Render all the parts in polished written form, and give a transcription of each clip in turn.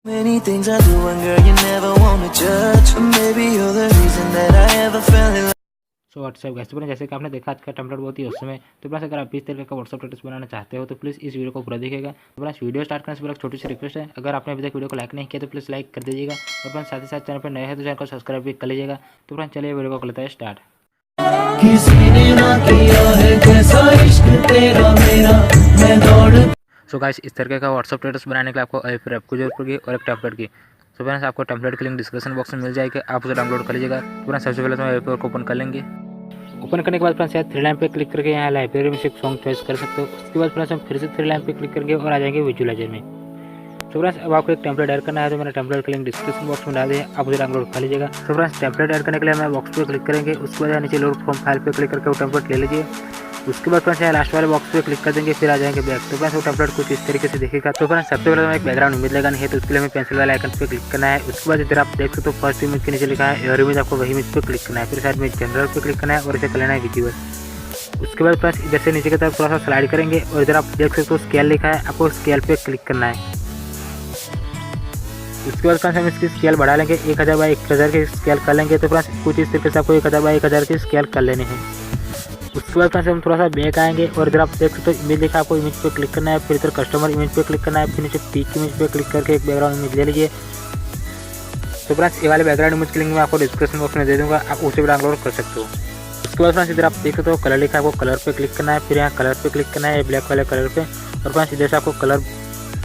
Many things I do and girl you never want to judge. Maybe you're the reason that I ever fell in love. So WhatsApp gas पर जैसे कि आपने देखा आज का template बहुत ही awesome है। तो प्लस अगर आप इस तरीके का व्हाट्सएप स्टेटस बनाना चाहते हो तो प्लीज़ इस वीडियो को पूरा देखिएगा। तो प्लस वीडियो स्टार्ट करने से पहले छोटी सी रिक्वेस्ट है, अगर आपने अभी तक वीडियो को लाइक नहीं किया तो प्लीज़ लाइक कर दीजिएगा और प्लस साथ ही साथ चैनल पर नए हैं तो चैनल को सब्सक्राइब भी कर लीजिएगा। तो फ्रेंड्स चलिए वीडियो को लेते हैं स्टार्ट। सो गाइस इस तरीके का व्हाट्सएप स्टेटस बनाने के लिए आपको ऐप की जरूरत पड़ेगी और एक टेम्पलेट की। सो फ्रेंड्स आपको टेम्पलेट की लिंक डिस्क्रिप्शन बॉक्स में मिल जाएगी, आप उसे डाउनलोड कर लीजिएगा। तो फ्रेंड्स सबसे पहले तो ऐप को ओपन कर लेंगे। ओपन करने के बाद फ्रेंड्स यहाँ थ्री लाइन पे क्लिक करके यहाँ लाइब्रेरी में से एक सॉन्ग चॉइस कर सकते हो। उसके बाद फ्रेंड्स हम फिर से थ्री लाइन पे क्लिक करेंगे और आ जाएंगे विजुअलाइजर में। तो फ्रेंड्स अब आपको एक टेम्पलेट ऐड करना है, तो मेरा टेम्पलेट का लिंक डिस्क्रिप्शन बॉक्स में डाल दिया, आप उसे डाउनलोड कर लीजिएगा। तो फ्रेंड्स टेम्पलेट ऐड करने के लिए हमें बॉक्स पे क्लिक करेंगे, उसके बाद नीचे लोड फ्रॉम फाइल पे क्लिक करके वो टेम्पलेट ले लीजिए। उसके बाद फ्रेंड्स यहाँ लास्ट वाले बॉक्स पे क्लिक कर देंगे, फिर आ जाएंगे बैक। तो फ्रेंड्स वो टेम्पलेट कुछ इस तरीके से दिखेगा। तो फ्रेंड्स सबसे पहले हमें एक बैकग्राउंड इमेज लगानी है, तो उसके लिए हमें पेंसिल वाले आइकन पे क्लिक करना है। उसके बाद इधर आप देख सकते हो फर्स्ट इमेज के नीचे लिखा है एयर इमेज, आपको वही इमेज पे क्लिक करना है। फिर साइड में जनरल पे क्लिक करना है और इसे कर लेना है विजिबल। उसके बाद फ्रेंड्स इधर से नीचे की तरफ थोड़ा सा स्लाइड करेंगे और इधर आप देख सकते हो स्केल लिखा है, आपको स्केल पे क्लिक करना है। उसके बाद फ्रेंड्स हम इसकी स्केल बढ़ा लेंगे, 1000 बाई 1000 की स्केल कर लेंगे। तो फ्रेंड्स कुछ इस तरीके से आपको 1000 बाई 1000 की स्केल कर लेने हैं। उसके बाद फ्रेंड्स हम थोड़ा सा बैक आएंगे और इधर आप देख सकते हो इमेज लिखा है, आपको इमेज पे क्लिक करना है। फिर इधर कस्टमर इमेज पे क्लिक करना है, फिर नीचे पीक इमेज पे क्लिक करके एक बैकग्राउंड इमेज ले लीजिए। तो फ्रेंड्स ये वाले बैकग्राउंड इमेज की लिंक मैं आपको डिस्क्रिप्शन बॉक्स में दे दूँगा, आप उसे भी डाउनलोड कर सकते हो। उसके बाद फ्रेंड्स इधर आप देख सकते हो कलर लिखा है, आपको कलर पे क्लिक करना है। फिर यहाँ कलर पे क्लिक करना है ब्लैक वाले कलर पे, और फ्रेंड्स इधर से आपको कलर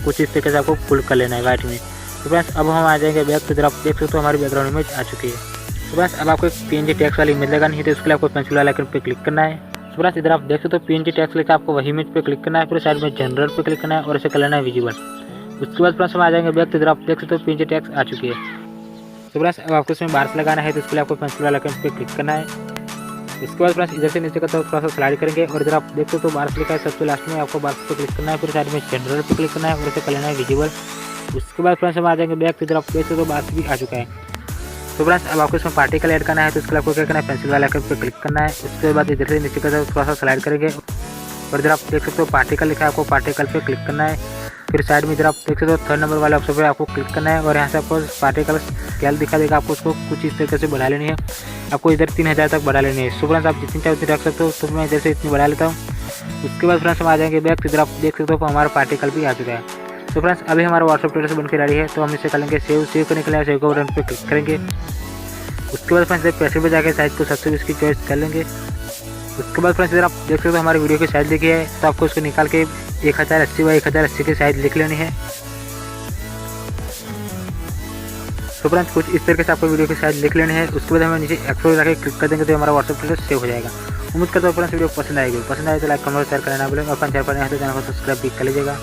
कुछ इस तरीके से आपको फुल कर लेना है वाइट में। तो फ्रेंड्स अब हम आ जाएंगे बैक, तो इधर आप देख सकते हो हमारी बैकग्राउंड इमेज आ चुकी है। तो फ्रेंड्स अब आपको एक PNG टेक्स्ट वाली इमेज लगानी है, तो उसके लिए आपको पेंसिल वाले आइकन पे क्लिक करना है। तो फ्रेंड्स इधर आप देख सकते हो PNG टेक्स्ट लिखा, आपको वही इमेज पे क्लिक करना है। फिर साइड में जनरल पे क्लिक करना है और इसे कर लेना है विजिबल। उसके बाद फ्रेंड्स हम आ जाएंगे बैक, तो इधर आप देख सकते हो PNG टेक्स्ट आ चुकी है। तो फ्रेंड्स अब आपको इसमें बार्स लगाना है, तो इसके लिए आपको पेंसिल वाले आइकन पे क्लिक करना है। उसके बाद फ्रेंड्स इधर से नीचे का तो थोड़ा सा स्लाइड करेंगे और इधर आप देख सकते हो बार्स लिखा है, सबसे लास्ट में आपको बार्स पे क्लिक करना है। फिर साइड में जनरल पे क्लिक करना है और इसे कर लेना है विजिबल। उसके बाद फ्रेंड्स हम आ जाएंगे बैक, तो इधर आप देख सकते हो बार्स भी आ चुका है। तो फ्रेंड्स अब आपको इसमें पार्टिकल ऐड करना है, तो इसके लिए आपको क्या करना है पेंसिल वाले आइकन पे क्लिक करना है। उसके बाद इधर से नीचे का थोड़ा सा स्लाइड करेंगे और इधर आप देख सकते हो पार्टिकल लिखा है, आपको पार्टिकल पे क्लिक करना है। फिर साइड में इधर आप देख सकते हो थर्ड नंबर वाले ऑप्शन पे आपको क्लिक करना है और यहाँ से आपको पार्टिकल स्केल दिखा देगा, आपको उसको कुछ इस तरीके से बढ़ा लेनी है। आपको इधर 3000 तक बढ़ा लेनी है। सो फ्रेंड्स आप जितनी चाहे उतनी रख सकते हो, तो मैं इधर से इतनी बढ़ा लेता हूँ। उसके बाद फ्रेंड्स हम आ जाएंगे बैक, इधर आप देख सकते हो हमारा पार्टिकल भी आ चुका है। तो फ्रेंड्स अभी हमारा व्हाट्सएप स्टेटस बनकर रेडी है, तो हम इसे करेंगे सेव करने के लिए सेव का बटन पे क्लिक करेंगे। उसके बाद फ्रेंड्स पैसे पे जाकर साइज को 720 की चॉइस कर लेंगे। उसके बाद फ्रेंड्स इधर आप देख सकते हो हमारी वीडियो की साइज लिखी है, तो आपको उसको निकाल के 1080 बाई 1080 की साइज लिख लेनी है। तो फ्रेंड्स कुछ इस तरीके से आपको वीडियो की साइज लिख लेनी है। उसके बाद हमें नीचे एक्सप्लोर जाकर क्लिक कर देंगे, तो हमारा व्हाट्सएप स्टेटस सेव हो जाएगा। उम्मीद करता हूँ फ्रेंड्स वीडियो पसंद आएगी तो लाइक कमेंट शेयर करना ना भूलें और चैनल पर नए हैं तो चैनल को सब्सक्राइब भी कर लीजिएगा।